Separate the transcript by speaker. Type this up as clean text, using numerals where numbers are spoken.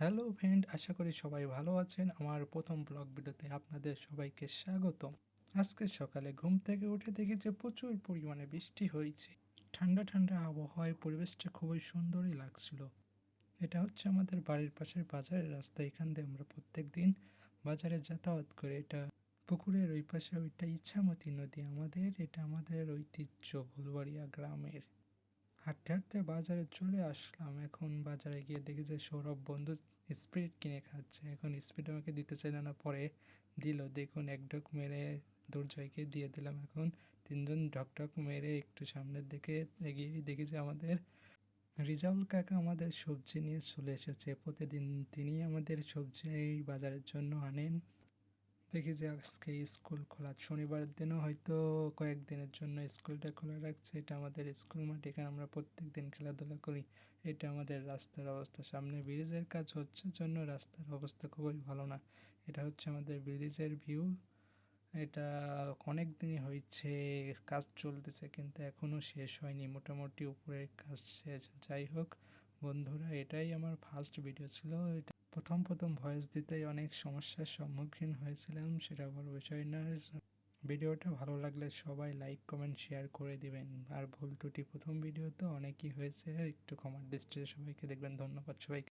Speaker 1: Hello friend, আশা করি সবাই ভালো আছেন। আমার প্রথম ব্লগ ভিডিওতে আপনাদের সবাইকে স্বাগতম। আজকে সকালে ঘুম থেকে উঠে দেখি যে প্রচুর পরিমাণে বৃষ্টি হয়েছে। ঠান্ডা ঠান্ডা আবহাওয়ায় পরিবেশটা খুবই সুন্দরই লাগছিল। এটা হচ্ছে আমাদের বাড়ির পাশের বাজারের রাস্তা। এখান দিয়ে আমরা প্রত্যেক দিন বাজারে যাতায়াত করে। এটা পুকুরের ওই পাশে ওইটা ইছামতি নদী আমাদের, এটা আমাদের ঐতিহ্য ফুলবাড়িয়া গ্রামের। হাঁটতে হাঁটতে বাজারে চলে আসলাম। এখন বাজারে গিয়ে দেখি যে সৌরভ বন্ধু স্পিরিট কিনে খাচ্ছে। এখন স্পিরিট আমাকে দিতে চাইল না, পরে দিল। দেখুন, এক ঢোক মেরে দুর্জয়কে দিয়ে দিলাম। এখন তিনজন ঢকঢক মেরে একটু সামনের দিকে এগিয়ে দেখি যে আমাদের রিজাউল কাকা আমাদের সবজি নিয়ে চলে এসেছে। প্রতিদিন তিনি আমাদের সবজি এই বাজারের জন্য আনেন। দেখি যে আজকে স্কুল খোলা, শনিবারের দিনও হয়তো কয়েকদিনের জন্য স্কুলটা খোলা রাখছে। এটা আমাদের স্কুল মাঠ, এখানে আমরা প্রত্যেক দিন খেলাধুলা করি। এটা আমাদের রাস্তার অবস্থা, সামনে ব্রিজের কাজ হচ্ছে জন্য রাস্তার অবস্থা খুবই ভালো না। এটা হচ্ছে আমাদের ব্রিজের ভিউ। এটা অনেক দিনই হয়েছে কাজ চলতেছে, কিন্তু এখনও শেষ হয়নি। মোটামুটি উপরের কাজ শেষ। যাই হোক বন্ধুরা, এটাই আমার ফার্স্ট ভিডিও ছিল। এটা প্রথম প্রথম ভয়েস দিতেই অনেক সমস্যার সম্মুখীন হয়েছিলাম, সেটা বড় বিষয় না। ভিডিওটা ভালো লাগলে সবাই লাইক কমেন্ট শেয়ার করে দিবেন। আর ভুল ত্রুটি প্রথম ভিডিও তো অনেকই হয়েছে, একটু ক্ষমার দৃষ্টিতে সবাইকে দেখবেন। ধন্যবাদ সবাইকে।